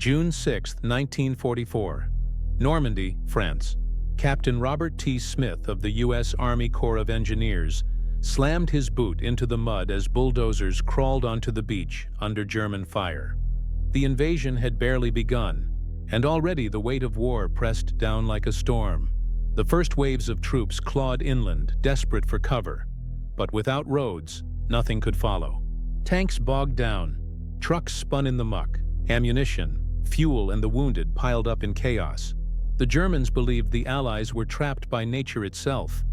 June 6, 1944. Normandy, France. Captain Robert T. Smith of the U.S. Army Corps of Engineers slammed his boot into the mud as bulldozers crawled onto the beach under German fire. The invasion had barely begun, and already the weight of war pressed down like a storm. The first waves of troops clawed inland, desperate for cover. But without roads, nothing could follow. Tanks bogged down, trucks spun in the muck, ammunition, fuel, and the wounded piled up in chaos. The Germans believed the Allies were trapped by nature itself,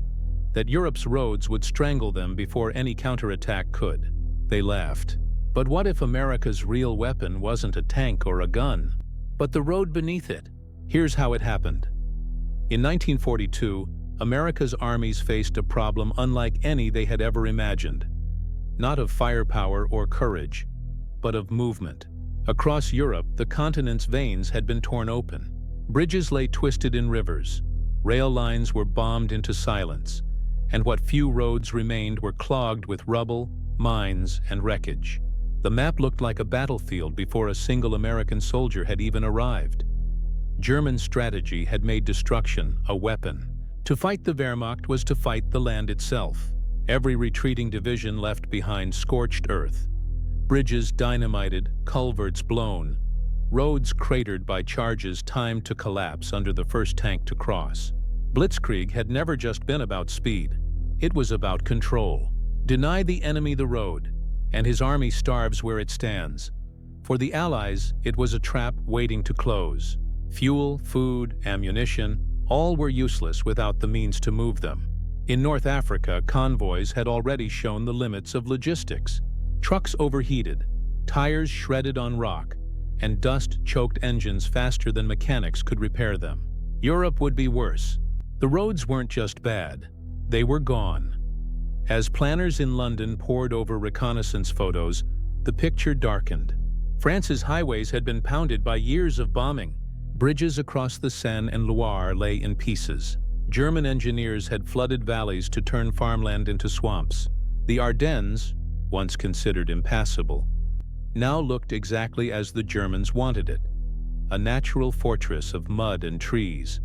that Europe's roads would strangle them before any counterattack could. They laughed. But what if America's real weapon wasn't a tank or a gun, but the road beneath it? Here's how it happened. In 1942, America's armies faced a problem unlike any they had ever imagined. Not of firepower or courage, but of movement. Across Europe, the continent's veins had been torn open. Bridges lay twisted in rivers. Rail lines were bombed into silence, and what few roads remained were clogged with rubble, mines, and wreckage. The map looked like a battlefield before a single American soldier had even arrived. German strategy had made destruction a weapon. To fight the Wehrmacht was to fight the land itself. Every retreating division left behind scorched earth. Bridges dynamited, culverts blown, roads cratered by charges timed to collapse under the first tank to cross. Blitzkrieg had never just been about speed. It was about control. Deny the enemy the road, and his army starves where it stands. For the Allies, it was a trap waiting to close. Fuel, food, ammunition, all were useless without the means to move them. In North Africa, convoys had already shown the limits of logistics. Trucks overheated, tires shredded on rock, and dust choked engines faster than mechanics could repair them. Europe would be worse. The roads weren't just bad, they were gone. As planners in London pored over reconnaissance photos, the picture darkened. France's highways had been pounded by years of bombing. Bridges across the Seine and Loire lay in pieces. German engineers had flooded valleys to turn farmland into swamps. The Ardennes, once considered impassable, now looked exactly as the Germans wanted it, a natural fortress of mud and trees.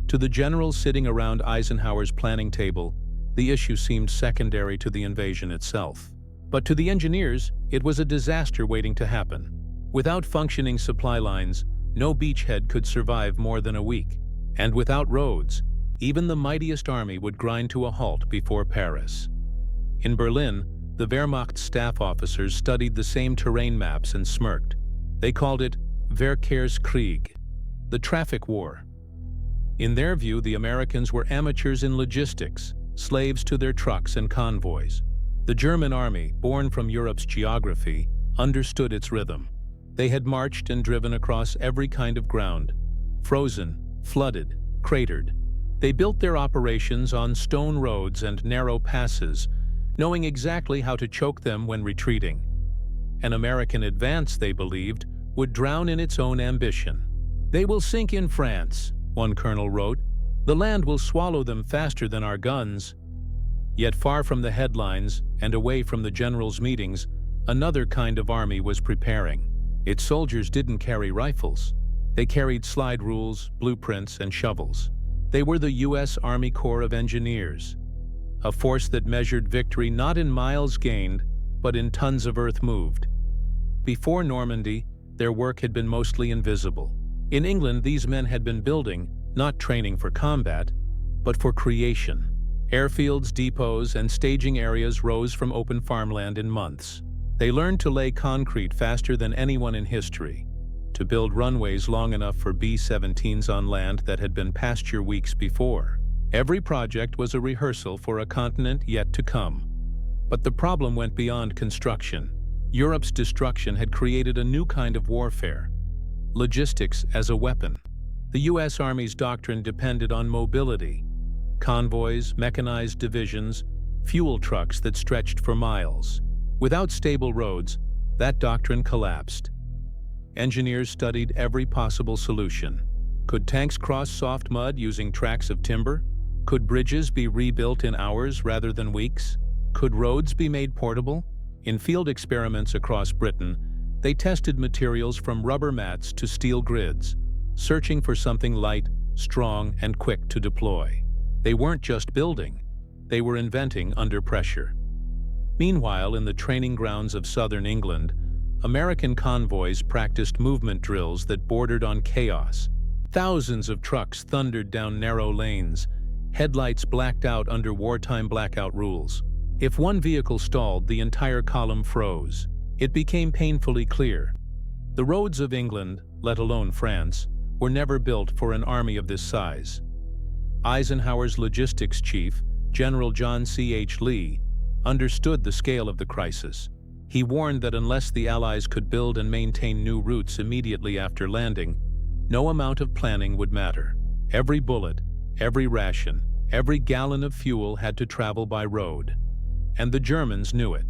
To the generals sitting around Eisenhower's planning table, the issue seemed secondary to the invasion itself. But to the engineers, it was a disaster waiting to happen. Without functioning supply lines, no beachhead could survive more than a week. And without roads, even the mightiest army would grind to a halt before Paris. In Berlin, the Wehrmacht staff officers studied the same terrain maps and smirked. They called it Verkehrskrieg, the traffic war. In their view, the Americans were amateurs in logistics, slaves to their trucks and convoys. The German army, born from Europe's geography, understood its rhythm. They had marched and driven across every kind of ground, frozen, flooded, cratered. They built their operations on stone roads and narrow passes, knowing exactly how to choke them when retreating. An American advance, they believed, would drown in its own ambition. "They will sink in France," one colonel wrote. "The land will swallow them faster than our guns." Yet far from the headlines and away from the generals' meetings, another kind of army was preparing. Its soldiers didn't carry rifles. They carried slide rules, blueprints, and shovels. They were the U.S. Army Corps of Engineers, a force that measured victory not in miles gained, but in tons of earth moved. Before Normandy, their work had been mostly invisible. In England, these men had been building, not training for combat, but for creation. Airfields, depots, and staging areas rose from open farmland in months. They learned to lay concrete faster than anyone in history, to build runways long enough for B-17s on land that had been pasture weeks before. Every project was a rehearsal for a continent yet to come. But the problem went beyond construction. Europe's destruction had created a new kind of warfare: logistics as a weapon. The U.S. Army's doctrine depended on mobility: convoys, mechanized divisions, fuel trucks that stretched for miles. Without stable roads, that doctrine collapsed. Engineers studied every possible solution. Could tanks cross soft mud using tracks of timber? Could bridges be rebuilt in hours rather than weeks? Could roads be made portable? In field experiments across Britain, They tested materials from rubber mats to steel grids, searching for something light, strong, and quick to deploy. They weren't just building, they were inventing under pressure. Meanwhile, in the training grounds of southern England, American convoys practiced movement drills that bordered on chaos. Thousands of trucks thundered down narrow lanes, headlights blacked out under wartime blackout rules. If one vehicle stalled, the entire column froze. It became painfully clear. The roads of England, let alone France, were never built for an army of this size. Eisenhower's logistics chief, General John C.H. Lee, understood the scale of the crisis. He warned that unless the Allies could build and maintain new routes immediately after landing, no amount of planning would matter. Every bullet, every ration, every gallon of fuel had to travel by road. And the Germans knew it.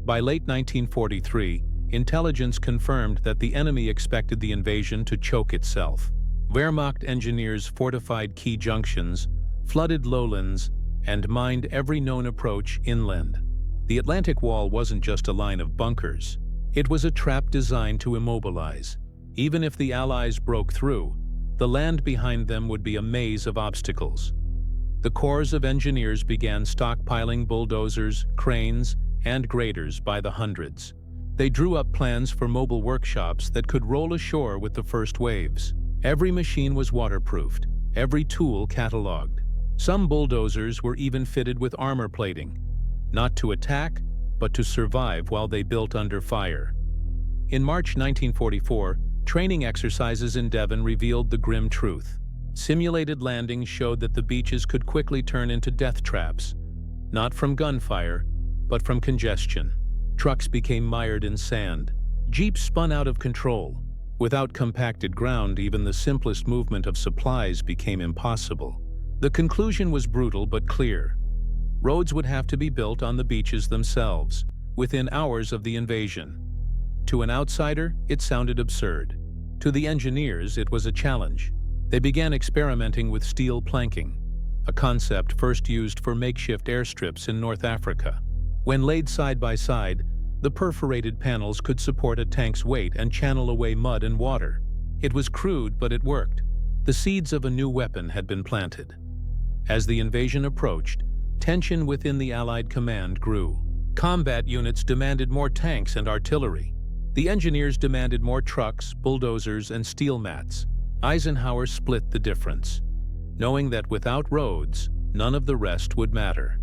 By late 1943, intelligence confirmed that the enemy expected the invasion to choke itself. Wehrmacht engineers fortified key junctions, flooded lowlands, and mined every known approach inland. The Atlantic Wall wasn't just a line of bunkers. It was a trap designed to immobilize. Even if the Allies broke through, the land behind them would be a maze of obstacles. The corps of engineers began stockpiling bulldozers, cranes, and graders by the hundreds. They drew up plans for mobile workshops that could roll ashore with the first waves. Every machine was waterproofed, every tool catalogued. Some bulldozers were even fitted with armor plating, not to attack, but to survive while they built under fire. In March 1944, training exercises in Devon revealed the grim truth. Simulated landings showed that the beaches could quickly turn into death traps, not from gunfire, but from congestion. Trucks became mired in sand. Jeeps spun out of control. Without compacted ground, even the simplest movement of supplies became impossible. The conclusion was brutal but clear. Roads would have to be built on the beaches themselves, within hours of the invasion. To an outsider, it sounded absurd. To the engineers, it was a challenge. They began experimenting with steel planking, a concept first used for makeshift airstrips in North Africa. When laid side by side, the perforated panels could support a tank's weight and channel away mud and water. It was crude, but it worked. The seeds of a new weapon had been planted. As the invasion approached, tension within the Allied command grew. Combat units demanded more tanks and artillery. The engineers demanded more trucks, bulldozers, and steel mats. Eisenhower split the difference, knowing that without roads, none of the rest would matter.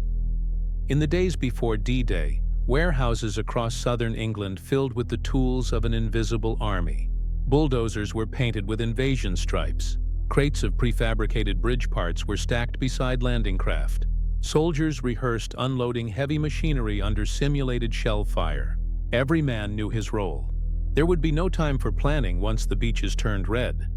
In the days before D-Day, warehouses across southern England filled with the tools of an invisible army. Bulldozers were painted with invasion stripes. Crates of prefabricated bridge parts were stacked beside landing craft. Soldiers rehearsed unloading heavy machinery under simulated shell fire. Every man knew his role. There would be no time for planning once the beaches turned red.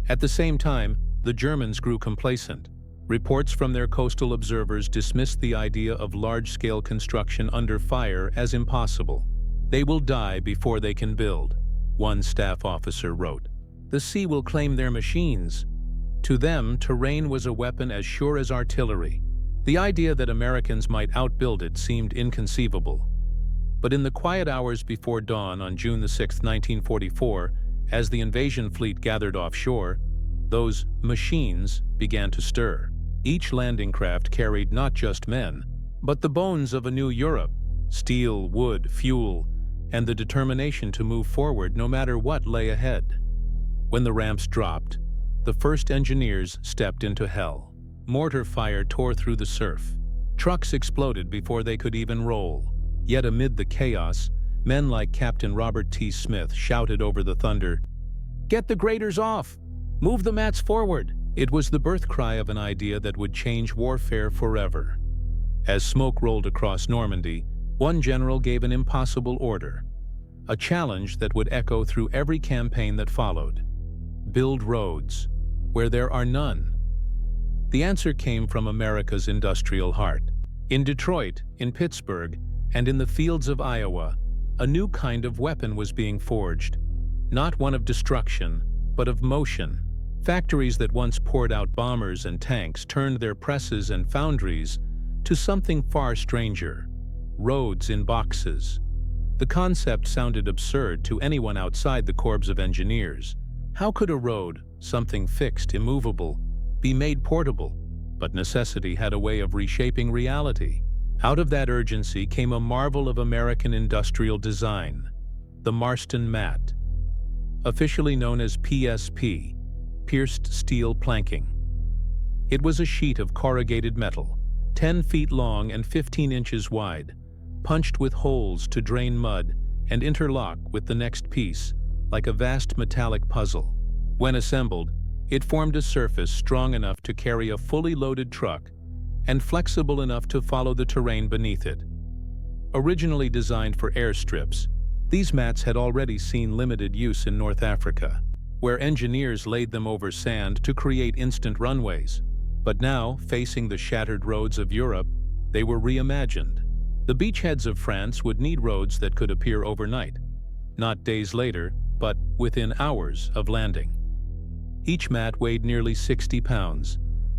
At the same time, the Germans grew complacent. Reports from their coastal observers dismissed the idea of large-scale construction under fire as impossible. "They will die before they can build," one staff officer wrote. "The sea will claim their machines." To them, terrain was a weapon as sure as artillery. The idea that Americans might outbuild it seemed inconceivable. But in the quiet hours before dawn on June 6, 1944, as the invasion fleet gathered offshore, those machines began to stir. Each landing craft carried not just men, but the bones of a new Europe: steel, wood, fuel, and the determination to move forward no matter what lay ahead. When the ramps dropped, the first engineers stepped into hell. Mortar fire tore through the surf. Trucks exploded before they could even roll. Yet amid the chaos, men like Captain Robert T. Smith shouted over the thunder, "Get the graders off! Move the mats forward!" It was the birth cry of an idea that would change warfare forever. As smoke rolled across Normandy, one general gave an impossible order, a challenge that would echo through every campaign that followed: build roads where there are none. The answer came from America's industrial heart. In Detroit, in Pittsburgh, and in the fields of Iowa, a new kind of weapon was being forged, not one of destruction, but of motion. Factories that once poured out bombers and tanks turned their presses and foundries to something far stranger: roads in boxes. The concept sounded absurd to anyone outside the Corps of Engineers. How could a road, something fixed, immovable, be made portable? But necessity had a way of reshaping reality. Out of that urgency came a marvel of American industrial design, the Marston Mat, officially known as PSP, pierced steel planking. It was a sheet of corrugated metal, 10 feet long and 15 inches wide, punched with holes to drain mud and interlock with the next piece, like a vast metallic puzzle. When assembled, it formed a surface strong enough to carry a fully loaded truck and flexible enough to follow the terrain beneath it. Originally designed for airstrips, these mats had already seen limited use in North Africa, where engineers laid them over sand to create instant runways. But now, facing the shattered roads of Europe, they were reimagined. The beachheads of France would need roads that could appear overnight, not days later, but within hours of landing. Each mat weighed nearly 60 pounds,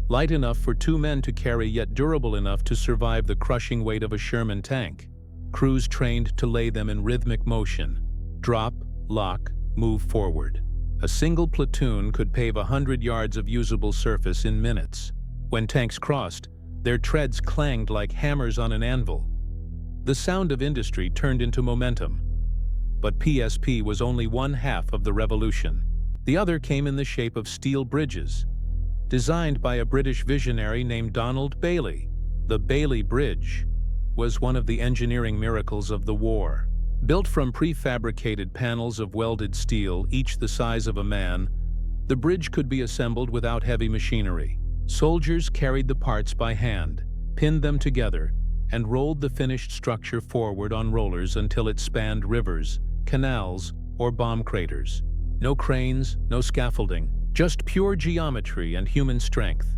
light enough for 2 men to carry yet durable enough to survive the crushing weight of a Sherman tank. Crews trained to lay them in rhythmic motion, drop, lock, move forward. A single platoon could pave 100 yards of usable surface in minutes. When tanks crossed, their treads clanged like hammers on an anvil. The sound of industry turned into momentum. But PSP was only one half of the revolution. The other came in the shape of steel bridges, designed by a British visionary named Donald Bailey. The Bailey Bridge was one of the engineering miracles of the war. Built from prefabricated panels of welded steel, each the size of a man, the bridge could be assembled without heavy machinery. Soldiers carried the parts by hand, pinned them together, and rolled the finished structure forward on rollers until it spanned rivers, canals, or bomb craters. No cranes, no scaffolding, just pure geometry and human strength.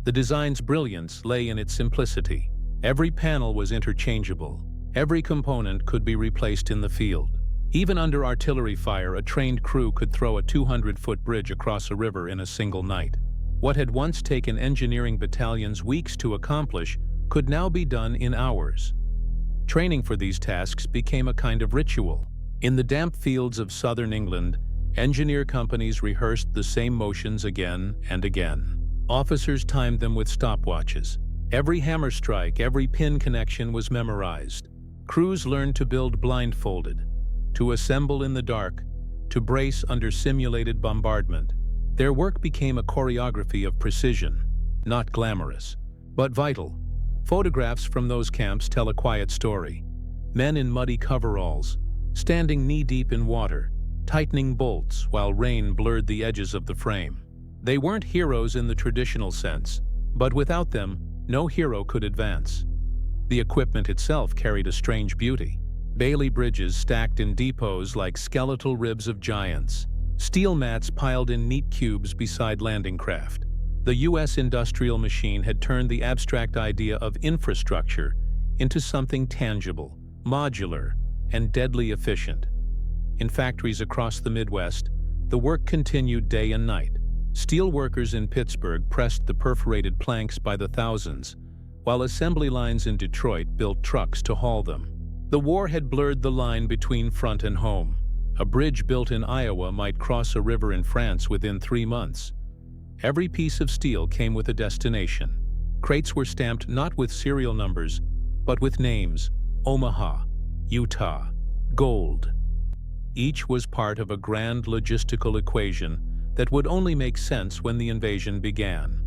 The design's brilliance lay in its simplicity. Every panel was interchangeable. Every component could be replaced in the field. Even under artillery fire, a trained crew could throw a 200-foot bridge across a river in a single night. What had once taken engineering battalions weeks to accomplish could now be done in hours. Training for these tasks became a kind of ritual. In the damp fields of southern England, engineer companies rehearsed the same motions again and again. Officers timed them with stopwatches. Every hammer strike, every pin connection was memorized. Crews learned to build blindfolded, to assemble in the dark, to brace under simulated bombardment. Their work became a choreography of precision, not glamorous, but vital. Photographs from those camps tell a quiet story. Men in muddy coveralls, standing knee-deep in water, tightening bolts while rain blurred the edges of the frame. They weren't heroes in the traditional sense, but without them, no hero could advance. The equipment itself carried a strange beauty. Bailey bridges stacked in depots like skeletal ribs of giants. Steel mats piled in neat cubes beside landing craft. The U.S. industrial machine had turned the abstract idea of infrastructure into something tangible, modular, and deadly efficient. In factories across the Midwest, the work continued day and night. Steel workers in Pittsburgh pressed the perforated planks by the thousands, while assembly lines in Detroit built trucks to haul them. The war had blurred the line between front and home. A bridge built in Iowa might cross a river in France within 3 months. Every piece of steel came with a destination. Crates were stamped not with serial numbers, but with names: Omaha, Utah, Gold. Each was part of a grand logistical equation that would only make sense when the invasion began.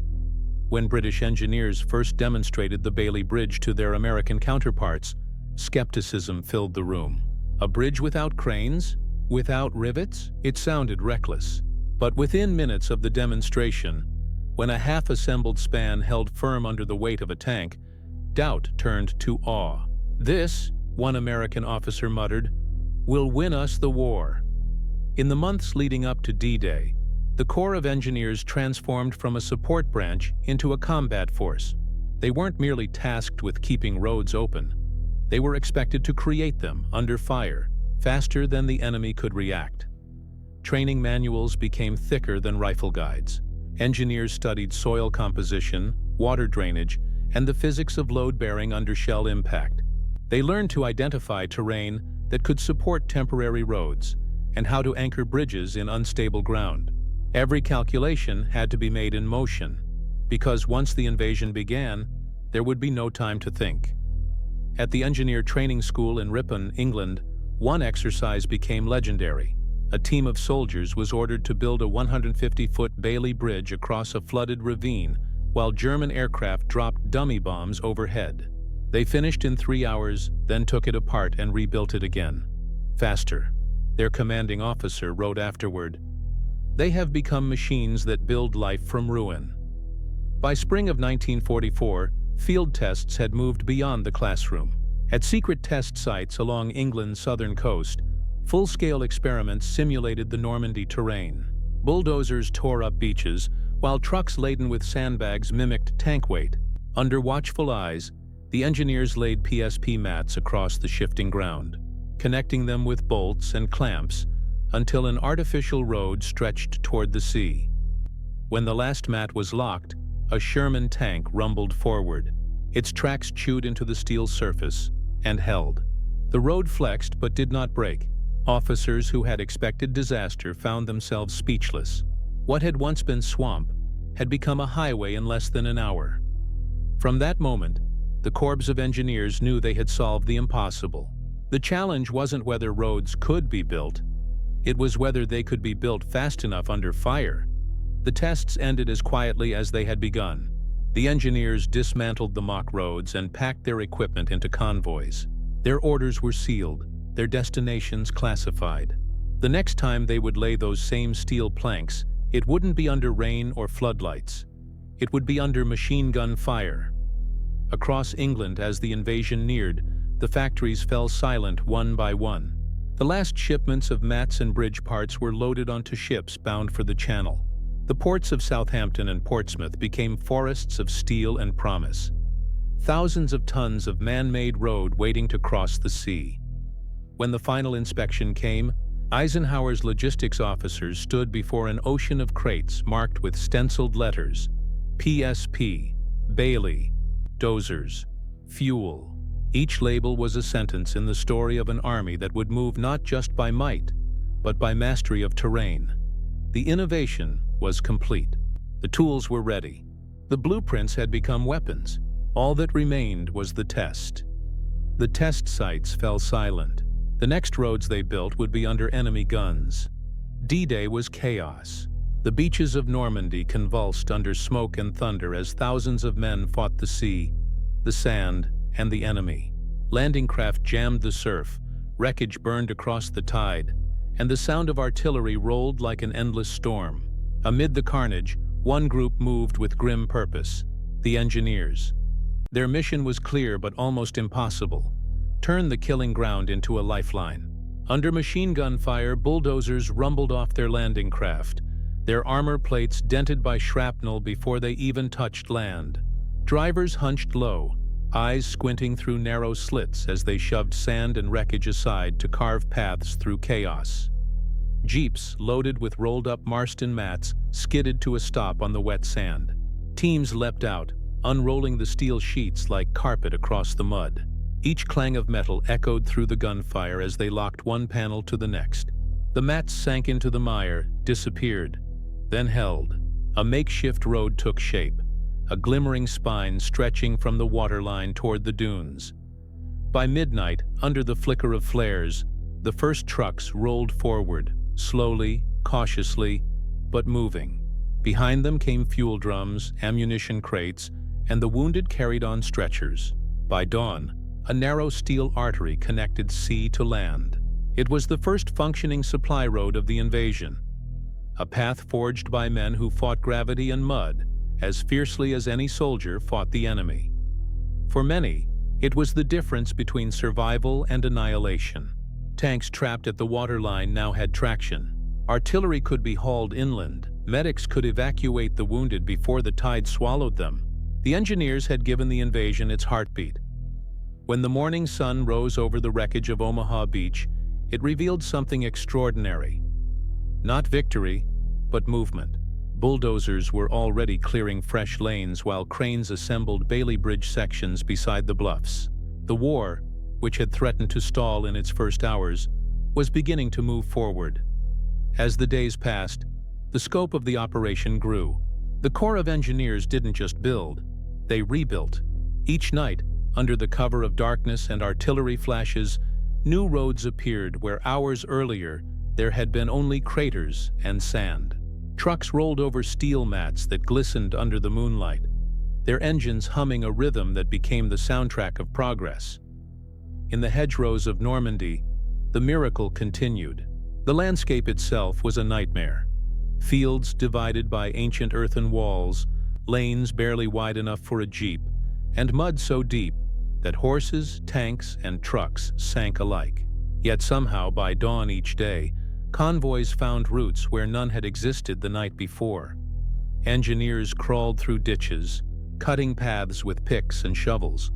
When British engineers first demonstrated the Bailey Bridge to their American counterparts, skepticism filled the room. A bridge without cranes? Without rivets? It sounded reckless. But within minutes of the demonstration, when a half-assembled span held firm under the weight of a tank, doubt turned to awe. "This," one American officer muttered, "will win us the war." In the months leading up to D-Day, the Corps of Engineers transformed from a support branch into a combat force. They weren't merely tasked with keeping roads open. They were expected to create them under fire, faster than the enemy could react. Training manuals became thicker than rifle guides. Engineers studied soil composition, water drainage, and the physics of load-bearing under shell impact. They learned to identify terrain that could support temporary roads and how to anchor bridges in unstable ground. Every calculation had to be made in motion, because once the invasion began, there would be no time to think. At the engineer training school in Ripon, England, one exercise became legendary. A team of soldiers was ordered to build a 150-foot Bailey Bridge across a flooded ravine while German aircraft dropped dummy bombs overhead. They finished in 3 hours, then took it apart and rebuilt it again. Faster. Their commanding officer wrote afterward, "They have become machines that build life from ruin." By spring of 1944, field tests had moved beyond the classroom. At secret test sites along England's southern coast, full-scale experiments simulated the Normandy terrain. Bulldozers tore up beaches, while trucks laden with sandbags mimicked tank weight. Under watchful eyes, the engineers laid PSP mats across the shifting ground, connecting them with bolts and clamps until an artificial road stretched toward the sea. When the last mat was locked, a Sherman tank rumbled forward. Its tracks chewed into the steel surface and held. The road flexed but did not break. Officers who had expected disaster found themselves speechless. What had once been swamp had become a highway in less than an hour. From that moment, the Corps of Engineers knew they had solved the impossible. The challenge wasn't whether roads could be built. It was whether they could be built fast enough under fire. The tests ended as quietly as they had begun. The engineers dismantled the mock roads and packed their equipment into convoys. Their orders were sealed, their destinations classified. The next time they would lay those same steel planks, it wouldn't be under rain or floodlights. It would be under machine gun fire. Across England, as the invasion neared, the factories fell silent one by one. The last shipments of mats and bridge parts were loaded onto ships bound for the Channel. The ports of Southampton and Portsmouth became forests of steel and promise. Thousands of tons of man-made road waiting to cross the sea. When the final inspection came, Eisenhower's logistics officers stood before an ocean of crates marked with stenciled letters: PSP, Bailey, dozers, fuel. Each label was a sentence in the story of an army that would move not just by might, but by mastery of terrain. The innovation was complete. The tools were ready. The blueprints had become weapons. All that remained was the test. The test sites fell silent. The next roads they built would be under enemy guns. D-Day was chaos. The beaches of Normandy convulsed under smoke and thunder as thousands of men fought the sea, the sand, and the enemy. Landing craft jammed the surf, wreckage burned across the tide, and the sound of artillery rolled like an endless storm. Amid the carnage, one group moved with grim purpose: the engineers. Their mission was clear but almost impossible: turn the killing ground into a lifeline. Under machine gun fire, bulldozers rumbled off their landing craft, their armor plates dented by shrapnel before they even touched land. Drivers hunched low, eyes squinting through narrow slits as they shoved sand and wreckage aside to carve paths through chaos. Jeeps, loaded with rolled-up Marston Mats, skidded to a stop on the wet sand. Teams leapt out, unrolling the steel sheets like carpet across the mud. Each clang of metal echoed through the gunfire as they locked one panel to the next. The mats sank into the mire, disappeared, then held. A makeshift road took shape, a glimmering spine stretching from the waterline toward the dunes. By midnight, under the flicker of flares, the first trucks rolled forward, slowly, cautiously, but moving. Behind them came fuel drums, ammunition crates, and the wounded carried on stretchers. By dawn, a narrow steel artery connected sea to land. It was the first functioning supply road of the invasion, a path forged by men who fought gravity and mud as fiercely as any soldier fought the enemy. For many, it was the difference between survival and annihilation. Tanks trapped at the waterline now had traction. Artillery could be hauled inland. Medics could evacuate the wounded before the tide swallowed them. The engineers had given the invasion its heartbeat. When the morning sun rose over the wreckage of Omaha Beach, it revealed something extraordinary. Not victory, but movement. Bulldozers were already clearing fresh lanes while cranes assembled Bailey Bridge sections beside the bluffs. The war, which had threatened to stall in its first hours, was beginning to move forward. As the days passed, the scope of the operation grew. The Corps of Engineers didn't just build, they rebuilt. Each night, under the cover of darkness and artillery flashes, new roads appeared where hours earlier there had been only craters and sand. Trucks rolled over steel mats that glistened under the moonlight, their engines humming a rhythm that became the soundtrack of progress. In the hedgerows of Normandy, the miracle continued. The landscape itself was a nightmare. Fields divided by ancient earthen walls, lanes barely wide enough for a jeep, and mud so deep that horses, tanks, and trucks sank alike. Yet somehow, by dawn each day, convoys found routes where none had existed the night before. Engineers crawled through ditches, cutting paths with picks and shovels,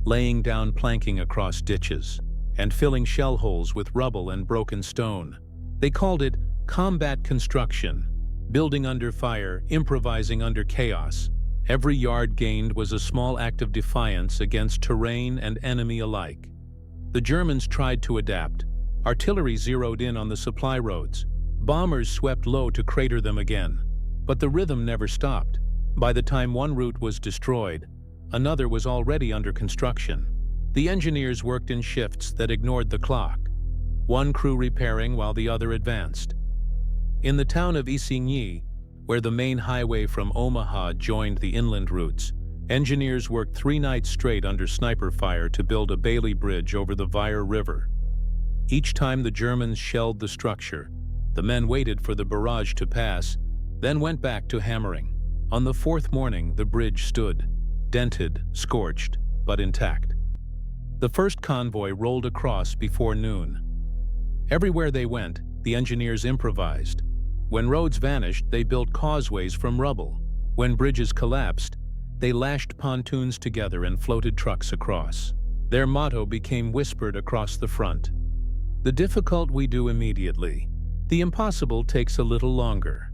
laying down planking across ditches, and filling shell holes with rubble and broken stone. They called it combat construction, building under fire, improvising under chaos. Every yard gained was a small act of defiance against terrain and enemy alike. The Germans tried to adapt. Artillery zeroed in on the supply roads. Bombers swept low to crater them again. But the rhythm never stopped. By the time one route was destroyed, another was already under construction. The engineers worked in shifts that ignored the clock, one crew repairing while the other advanced. In the town of Isigny, where the main highway from Omaha joined the inland routes, engineers worked 3 nights straight under sniper fire to build a Bailey Bridge over the Weir River. Each time the Germans shelled the structure, the men waited for the barrage to pass, then went back to hammering. On the 4th morning, the bridge stood, dented, scorched, but intact. The first convoy rolled across before noon. Everywhere they went, the engineers improvised. When roads vanished, they built causeways from rubble. When bridges collapsed, they lashed pontoons together and floated trucks across. Their motto became whispered across the front: "The difficult we do immediately. The impossible takes a little longer."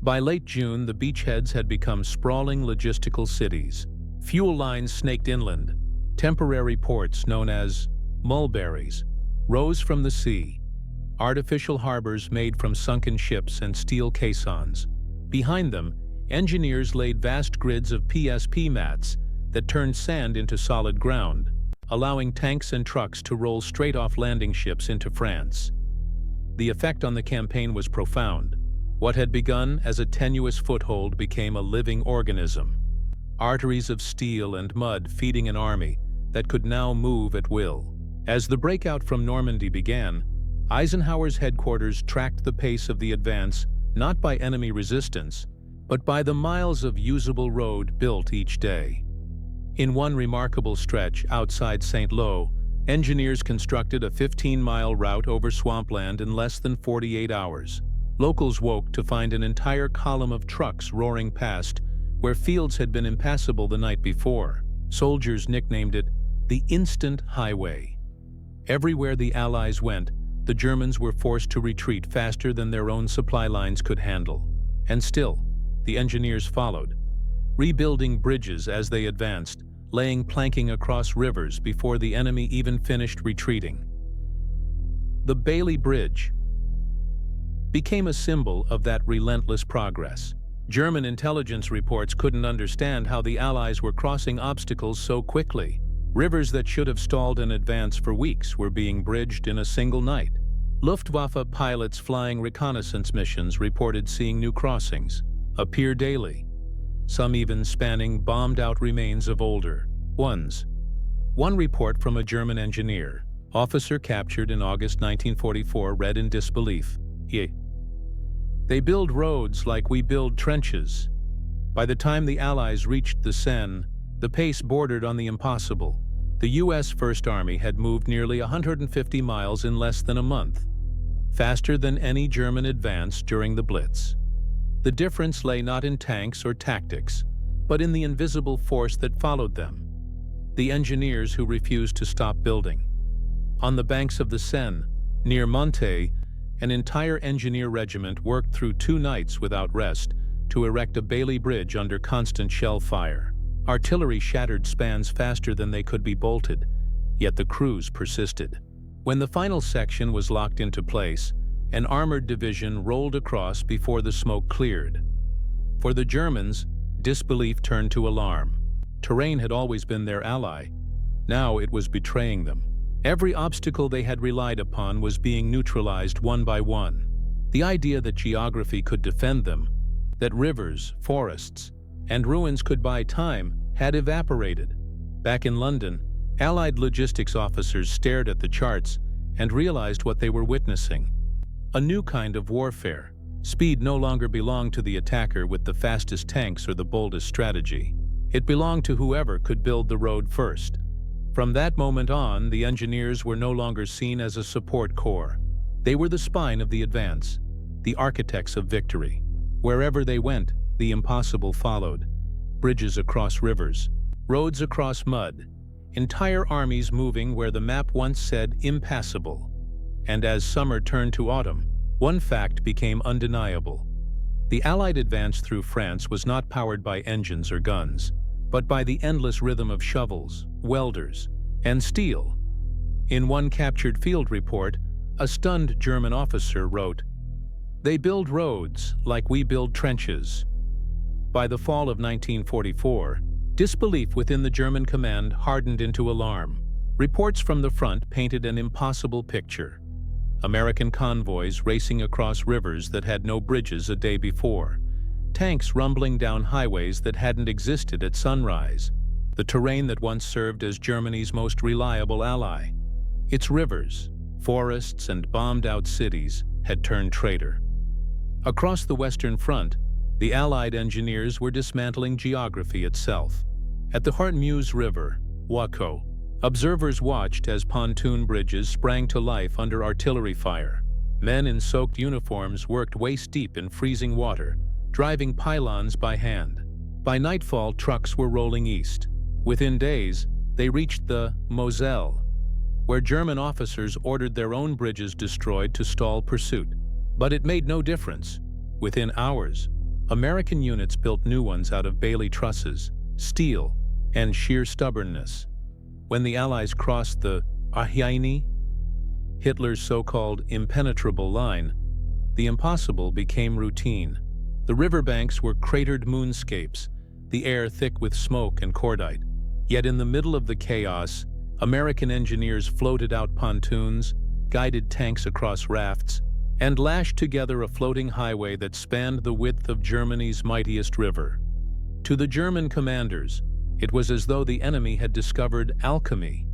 By late June, the beachheads had become sprawling logistical cities. Fuel lines snaked inland. Temporary ports, known as mulberries, rose from the sea. Artificial harbors made from sunken ships and steel caissons. Behind them, engineers laid vast grids of PSP mats that turned sand into solid ground, allowing tanks and trucks to roll straight off landing ships into France. The effect on the campaign was profound. What had begun as a tenuous foothold became a living organism. Arteries of steel and mud feeding an army that could now move at will. As the breakout from Normandy began, Eisenhower's headquarters tracked the pace of the advance not by enemy resistance, but by the miles of usable road built each day. In one remarkable stretch outside St. Lo, engineers constructed a 15-mile route over swampland in less than 48 hours. Locals woke to find an entire column of trucks roaring past where fields had been impassable the night before. Soldiers nicknamed it the Instant Highway. Everywhere the Allies went, the Germans were forced to retreat faster than their own supply lines could handle. And still, the engineers followed, rebuilding bridges as they advanced, laying planking across rivers before the enemy even finished retreating. The Bailey Bridge became a symbol of that relentless progress. German intelligence reports couldn't understand how the Allies were crossing obstacles so quickly. Rivers that should have stalled an advance for weeks were being bridged in a single night. Luftwaffe pilots flying reconnaissance missions reported seeing new crossings appear daily, some even spanning bombed-out remains of older ones. One report from a German engineer, officer captured in August 1944, read in disbelief, "They build roads like we build trenches." By the time the Allies reached the Seine, the pace bordered on the impossible. The U.S. First Army had moved nearly 150 miles in less than a month, faster than any German advance during the Blitz. The difference lay not in tanks or tactics, but in the invisible force that followed them: the engineers who refused to stop building. On the banks of the Seine, near Monté, an entire engineer regiment worked through 2 nights without rest to erect a Bailey Bridge under constant shell fire. Artillery shattered spans faster than they could be bolted, Yet the crews persisted. When the final section was locked into place, an armored division rolled across before the smoke cleared. For the Germans, disbelief turned to alarm. Terrain had always been their ally. Now it was betraying them. Every obstacle they had relied upon was being neutralized one by one. The idea that geography could defend them, that rivers, forests, and ruins could buy time, had evaporated. Back in London, Allied logistics officers stared at the charts and realized what they were witnessing. A new kind of warfare. Speed no longer belonged to the attacker with the fastest tanks or the boldest strategy. It belonged to whoever could build the road first. From that moment on, the engineers were no longer seen as a support corps. They were the spine of the advance, the architects of victory. Wherever they went, the impossible followed. Bridges across rivers, roads across mud, entire armies moving where the map once said impassable. And as summer turned to autumn, one fact became undeniable. The Allied advance through France was not powered by engines or guns, but by the endless rhythm of shovels, welders, and steel. In one captured field report, a stunned German officer wrote, "They build roads like we build trenches." By the fall of 1944, disbelief within the German command hardened into alarm. Reports from the front painted an impossible picture. American convoys racing across rivers that had no bridges a day before. Tanks rumbling down highways that hadn't existed at sunrise. The terrain that once served as Germany's most reliable ally. Its rivers, forests, and bombed-out cities had turned traitor. Across the Western Front, the Allied engineers were dismantling geography itself. At the Meuse River, WWII, observers watched as pontoon bridges sprang to life under artillery fire. Men in soaked uniforms worked waist-deep in freezing water, driving pylons by hand. By nightfall, trucks were rolling east. Within days, they reached the Moselle, where German officers ordered their own bridges destroyed to stall pursuit. But it made no difference. Within hours, American units built new ones out of Bailey trusses, steel, and sheer stubbornness. When the Allies crossed the Ahiene, Hitler's so-called impenetrable line, the impossible became routine. The riverbanks were cratered moonscapes, the air thick with smoke and cordite. Yet in the middle of the chaos, American engineers floated out pontoons, guided tanks across rafts, and lashed together a floating highway that spanned the width of Germany's mightiest river. To the German commanders, it was as though the enemy had discovered alchemy.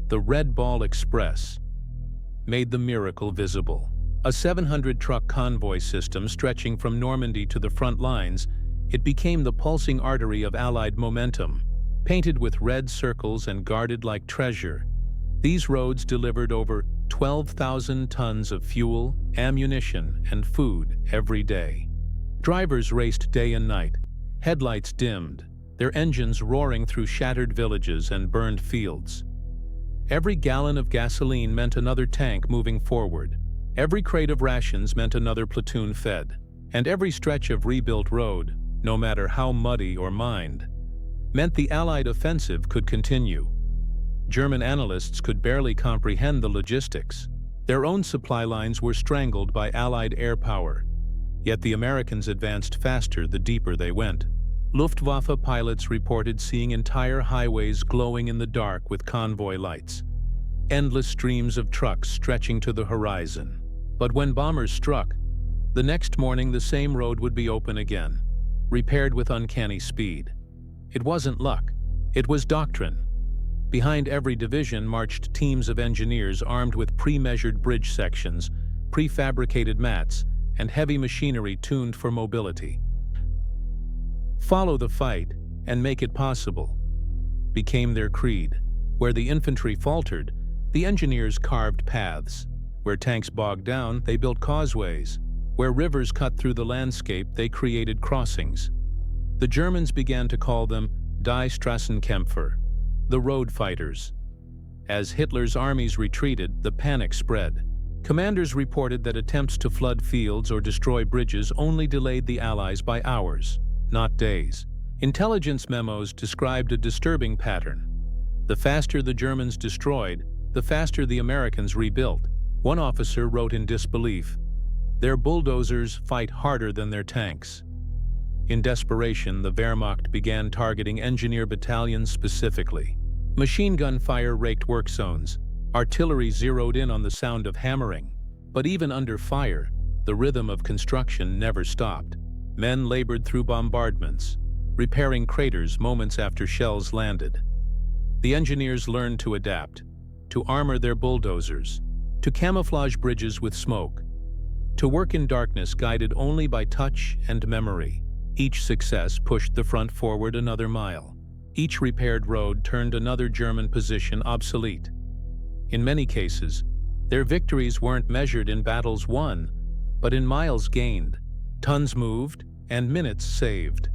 The Red Ball Express made the miracle visible. A 700-truck convoy system stretching from Normandy to the front lines, it became the pulsing artery of Allied momentum. Painted with red circles and guarded like treasure, these roads delivered over 12,000 tons of fuel, ammunition, and food every day. Drivers raced day and night, headlights dimmed, their engines roaring through shattered villages and burned fields. Every gallon of gasoline meant another tank moving forward. Every crate of rations meant another platoon fed. And every stretch of rebuilt road, no matter how muddy or mined, meant the Allied offensive could continue. German analysts could barely comprehend the logistics. Their own supply lines were strangled by Allied air power. Yet the Americans advanced faster the deeper they went. Luftwaffe pilots reported seeing entire highways glowing in the dark with convoy lights. Endless streams of trucks stretching to the horizon. But when bombers struck, the next morning the same road would be open again, repaired with uncanny speed. It wasn't luck, it was doctrine. Behind every division marched teams of engineers armed with pre-measured bridge sections, prefabricated mats, and heavy machinery tuned for mobility. Follow the fight and make it possible became their creed. Where the infantry faltered, the engineers carved paths. Where tanks bogged down, they built causeways. Where rivers cut through the landscape, they created crossings. The Germans began to call them Die Straßenkämpfer, the road fighters. As Hitler's armies retreated, the panic spread. Commanders reported that attempts to flood fields or destroy bridges only delayed the Allies by hours, not days. Intelligence memos described a disturbing pattern. The faster the Germans destroyed, the faster the Americans rebuilt. One officer wrote in disbelief, "Their bulldozers fight harder than their tanks." In desperation, the Wehrmacht began targeting engineer battalions specifically. Machine gun fire raked work zones. Artillery zeroed in on the sound of hammering. But even under fire, the rhythm of construction never stopped. Men labored through bombardments, repairing craters moments after shells landed. The engineers learned to adapt, to armor their bulldozers, to camouflage bridges with smoke, to work in darkness guided only by touch and memory. Each success pushed the front forward another mile. Each repaired road turned another German position obsolete. In many cases, their victories weren't measured in battles won, but in miles gained, tons moved, and minutes saved.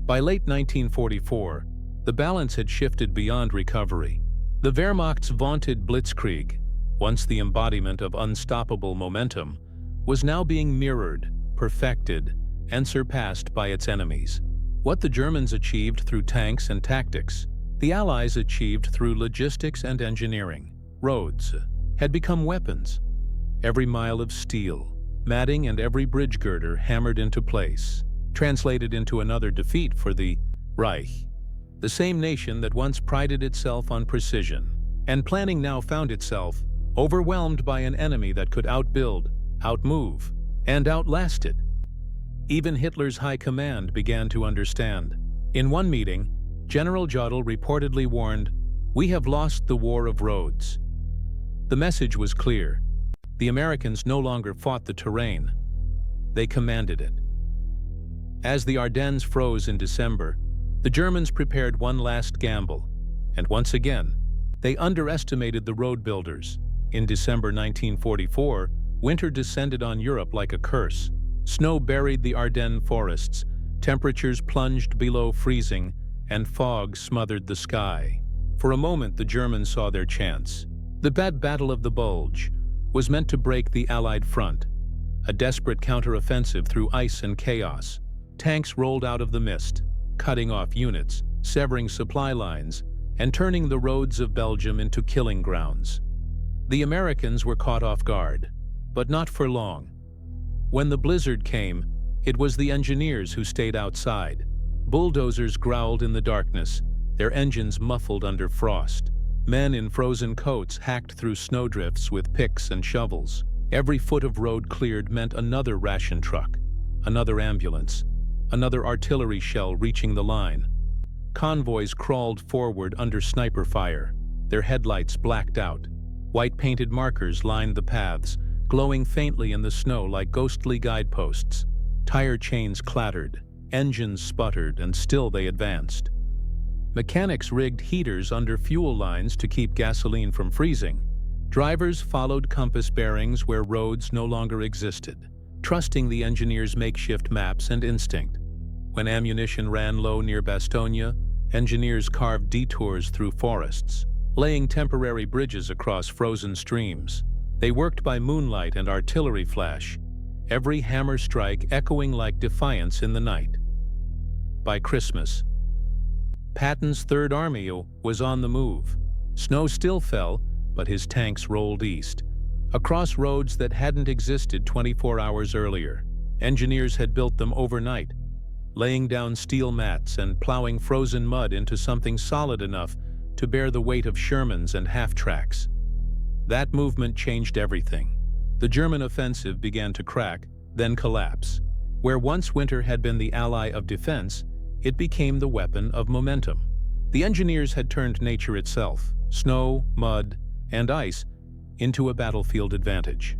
By late 1944, the balance had shifted beyond recovery. The Wehrmacht's vaunted blitzkrieg, once the embodiment of unstoppable momentum, was now being mirrored, perfected, and surpassed by its enemies. What the Germans achieved through tanks and tactics, the Allies achieved through logistics and engineering. Roads had become weapons. Every mile of steel, matting, and every bridge girder hammered into place, translated into another defeat for the Reich, the same nation that once prided itself on precision. And planning now found itself overwhelmed by an enemy that could outbuild, outmove, and outlast it. Even Hitler's high command began to understand. In one meeting, General Jodl reportedly warned, "We have lost the war of roads." The message was clear. The Americans no longer fought the terrain. They commanded it. As the Ardennes froze in December, the Germans prepared one last gamble, and once again, they underestimated the road builders. In December 1944, winter descended on Europe like a curse. Snow buried the Ardennes forests, temperatures plunged below freezing, and fog smothered the sky. For a moment, the Germans saw their chance. The Battle of the Bulge was meant to break the Allied front, a desperate counteroffensive through ice and chaos. Tanks rolled out of the mist, cutting off units, severing supply lines, and turning the roads of Belgium into killing grounds. The Americans were caught off guard, but not for long. When the blizzard came, it was the engineers who stayed outside. Bulldozers growled in the darkness, their engines muffled under frost. Men in frozen coats hacked through snowdrifts with picks and shovels. Every foot of road cleared meant another ration truck, another ambulance, another artillery shell reaching the line. Convoys crawled forward under sniper fire, their headlights blacked out. White-painted markers lined the paths, glowing faintly in the snow like ghostly guideposts. Tire chains clattered, engines sputtered, and still they advanced. Mechanics rigged heaters under fuel lines to keep gasoline from freezing. Drivers followed compass bearings where roads no longer existed, trusting the engineers' makeshift maps and instinct. When ammunition ran low near Bastogne, engineers carved detours through forests, laying temporary bridges across frozen streams. They worked by moonlight and artillery flash, every hammer strike echoing like defiance in the night. By Christmas, Patton's Third Army was on the move. Snow still fell, but his tanks rolled east, across roads that hadn't existed 24 hours earlier. Engineers had built them overnight, laying down steel mats and plowing frozen mud into something solid enough to bear the weight of Shermans and half-tracks. That movement changed everything. The German offensive began to crack, then collapse. Where once winter had been the ally of defense, it became the weapon of momentum. The engineers had turned nature itself, snow, mud, and ice, into a battlefield advantage.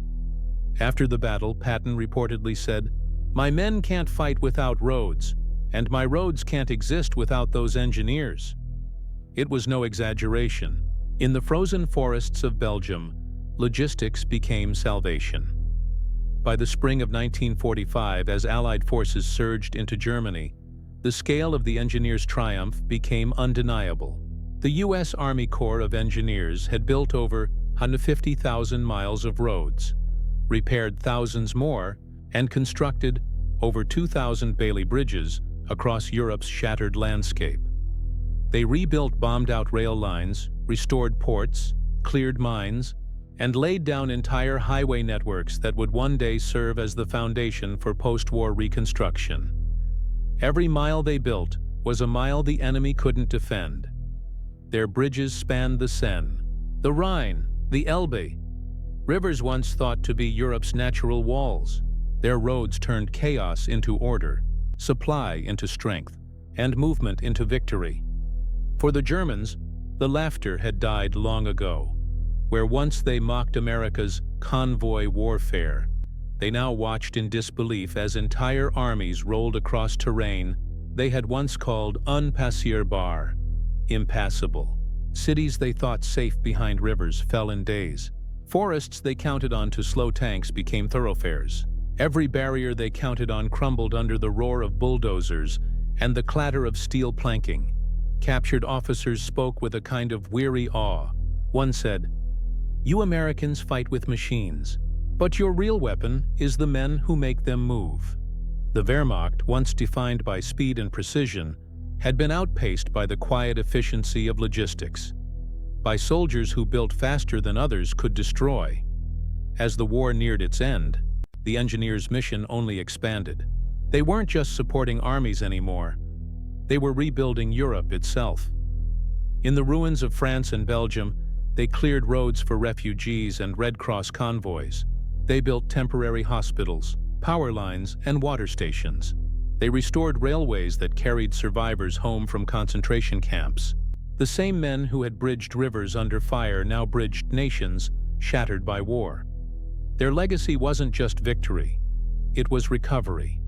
After the battle, Patton reportedly said, "My men can't fight without roads, and my roads can't exist without those engineers." It was no exaggeration. In the frozen forests of Belgium, logistics became salvation. By the spring of 1945, as Allied forces surged into Germany, the scale of the engineers' triumph became undeniable. The U.S. Army Corps of Engineers had built over 150,000 miles of roads, repaired thousands more, and constructed over 2,000 Bailey bridges across Europe's shattered landscape. They rebuilt bombed-out rail lines, restored ports, cleared mines, and laid down entire highway networks that would one day serve as the foundation for post-war reconstruction. Every mile they built was a mile the enemy couldn't defend. Their bridges spanned the Seine, the Rhine, the Elbe, rivers once thought to be Europe's natural walls. Their roads turned chaos into order, supply into strength, and movement into victory. For the Germans, the laughter had died long ago. Where once they mocked America's convoy warfare, they now watched in disbelief as entire armies rolled across terrain they had once called unpassierbar, impassable. Cities they thought safe behind rivers fell in days. Forests they counted on to slow tanks became thoroughfares. Every barrier they counted on crumbled under the roar of bulldozers and the clatter of steel planking. Captured officers spoke with a kind of weary awe. One said, "You Americans fight with machines, but your real weapon is the men who make them move." The Wehrmacht, once defined by speed and precision, had been outpaced by the quiet efficiency of logistics, by soldiers who built faster than others could destroy. As the war neared its end, the engineers' mission only expanded. They weren't just supporting armies anymore. They were rebuilding Europe itself. In the ruins of France and Belgium, they cleared roads for refugees and Red Cross convoys. They built temporary hospitals, power lines, and water stations. They restored railways that carried survivors home from concentration camps. The same men who had bridged rivers under fire now bridged nations shattered by war. Their legacy wasn't just victory, it was recovery.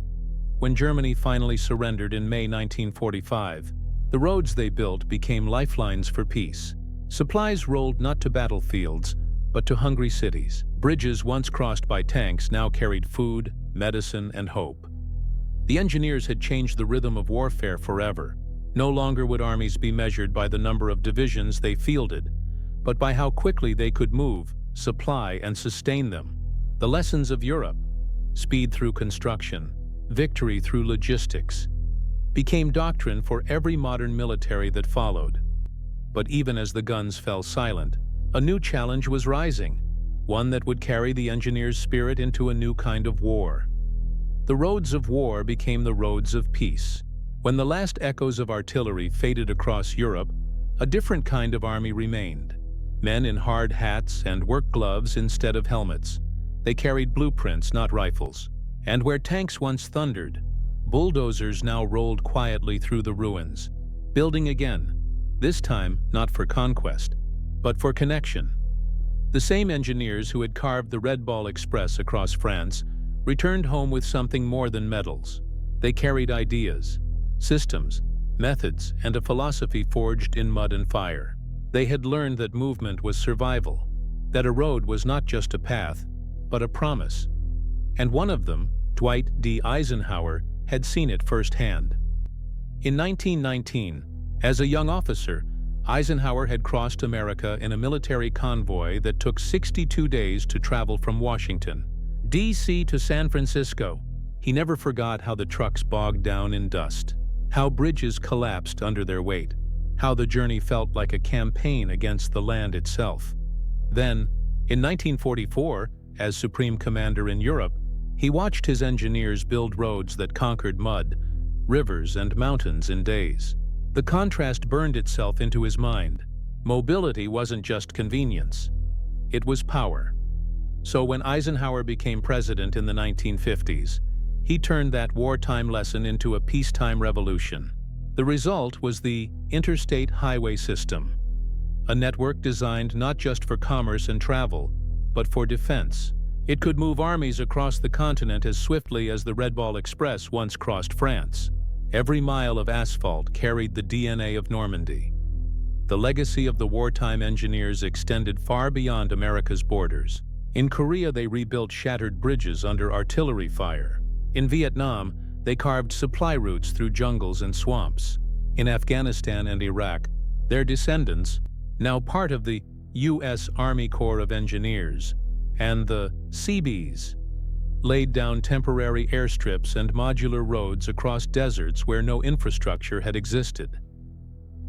When Germany finally surrendered in May 1945, the roads they built became lifelines for peace. Supplies rolled not to battlefields, but to hungry cities. Bridges once crossed by tanks now carried food, medicine, and hope. The engineers had changed the rhythm of warfare forever. No longer would armies be measured by the number of divisions they fielded, but by how quickly they could move, supply, and sustain them. The lessons of Europe, speed through construction, victory through logistics, became doctrine for every modern military that followed. But even as the guns fell silent, a new challenge was rising, one that would carry the engineers' spirit into a new kind of war. The roads of war became the roads of peace. When the last echoes of artillery faded across Europe, a different kind of army remained. Men in hard hats and work gloves instead of helmets. They carried blueprints, not rifles. And where tanks once thundered, bulldozers now rolled quietly through the ruins, building again, this time not for conquest, but for connection. The same engineers who had carved the Red Ball Express across France returned home with something more than medals. They carried ideas, systems, methods, and a philosophy forged in mud and fire. They had learned that movement was survival, that a road was not just a path, but a promise. And one of them, Dwight D. Eisenhower, had seen it firsthand. In 1919, as a young officer, Eisenhower had crossed America in a military convoy that took 62 days to travel from Washington, D.C. to San Francisco. He never forgot how the trucks bogged down in dust, how bridges collapsed under their weight, how the journey felt like a campaign against the land itself. Then, in 1944, as Supreme Commander in Europe, he watched his engineers build roads that conquered mud, rivers, and mountains in days. The contrast burned itself into his mind. Mobility wasn't just convenience. It was power. So when Eisenhower became president in the 1950s, he turned that wartime lesson into a peacetime revolution. The result was the Interstate Highway System, a network designed not just for commerce and travel, but for defense. It could move armies across the continent as swiftly as the Red Ball Express once crossed France. Every mile of asphalt carried the DNA of Normandy. The legacy of the wartime engineers extended far beyond America's borders. In Korea, they rebuilt shattered bridges under artillery fire. In Vietnam, they carved supply routes through jungles and swamps. In Afghanistan and Iraq, their descendants, now part of the U.S. Army Corps of Engineers and the Seabees, laid down temporary airstrips and modular roads across deserts where no infrastructure had existed.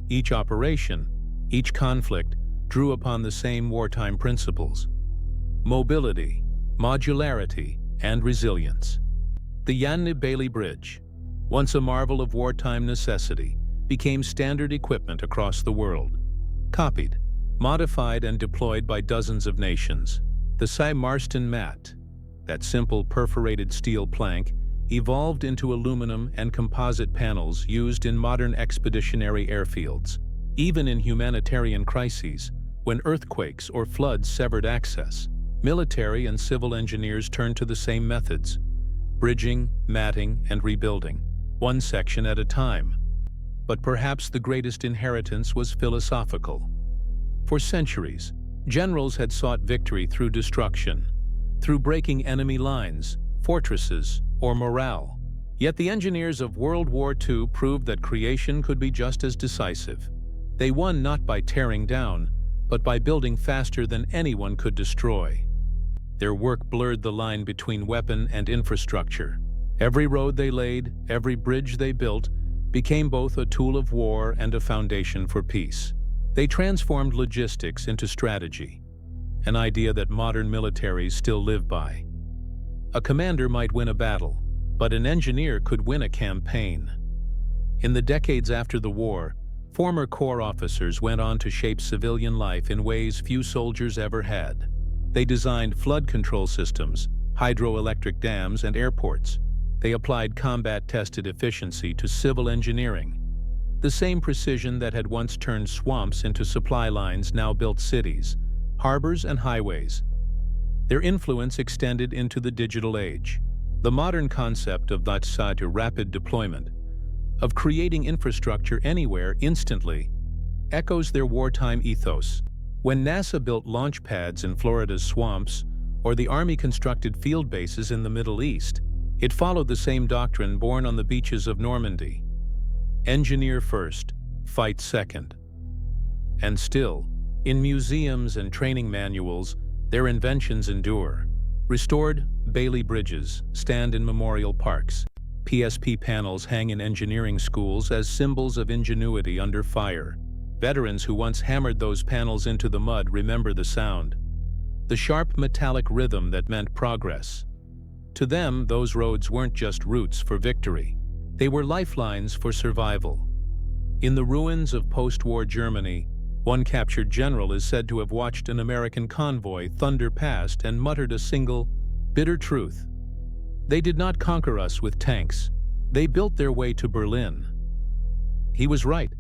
Each operation, Each conflict drew upon the same wartime principles: mobility, modularity, and resilience. The Yanni Bailey Bridge, once a marvel of wartime necessity, became standard equipment across the world. Copied, modified, and deployed by dozens of nations. The Marston Mat, that simple perforated steel plank, evolved into aluminum and composite panels used in modern expeditionary airfields. Even in humanitarian crises, when earthquakes or floods severed access, military and civil engineers turned to the same methods: bridging, matting, and rebuilding, one section at a time. But perhaps the greatest inheritance was philosophical. For centuries, generals had sought victory through destruction, through breaking enemy lines, fortresses, or morale. Yet the engineers of World War II proved that creation could be just as decisive. They won not by tearing down, but by building faster than anyone could destroy. Their work blurred the line between weapon and infrastructure. Every road they laid, every bridge they built, became both a tool of war and a foundation for peace. They transformed logistics into strategy, an idea that modern militaries still live by. A commander might win a battle, but an engineer could win a campaign. In the decades after the war, former Corps officers went on to shape civilian life in ways few soldiers ever had. They designed flood control systems, hydroelectric dams, and airports. They applied combat-tested efficiency to civil engineering. The same precision that had once turned swamps into supply lines now built cities, harbors, and highways. Their influence extended into the digital age. The modern concept of rapid deployment, of creating infrastructure anywhere instantly, echoes their wartime ethos. When NASA built launch pads in Florida's swamps, or the Army constructed field bases in the Middle East, it followed the same doctrine born on the beaches of Normandy. Engineer first, fight second. And still, in museums and training manuals, their inventions endure. Restored Bailey bridges stand in memorial parks. PSP panels hang in engineering schools as symbols of ingenuity under fire. Veterans who once hammered those panels into the mud remember the sound, the sharp metallic rhythm that meant progress. To them, those roads weren't just routes for victory. They were lifelines for survival. In the ruins of post-war Germany, one captured general is said to have watched an American convoy thunder past and muttered a single, bitter truth: "They did not conquer us with tanks. They built their way to Berlin." He was right.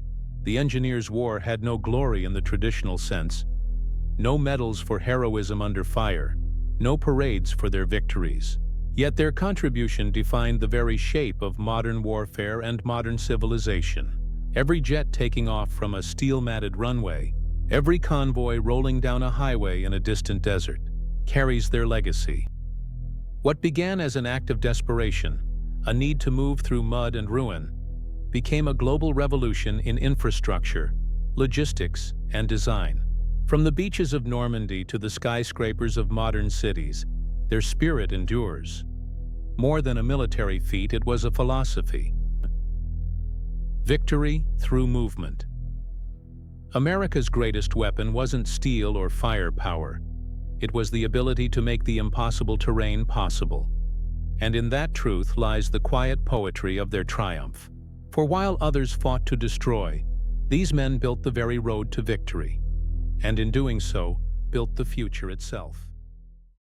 The engineers' war had no glory in the traditional sense. No medals for heroism under fire. No parades for their victories. Yet their contribution defined the very shape of modern warfare and modern civilization. Every jet taking off from a steel-matted runway, every convoy rolling down a highway in a distant desert, carries their legacy. What began as an act of desperation, a need to move through mud and ruin, became a global revolution in infrastructure, logistics, and design. From the beaches of Normandy to the skyscrapers of modern cities, their spirit endures. More than a military feat, it was a philosophy. Victory through movement. America's greatest weapon wasn't steel or firepower. It was the ability to make the impossible terrain possible. And in that truth lies the quiet poetry of their triumph. For while others fought to destroy, these men built the very road to victory. And in doing so, built the future itself.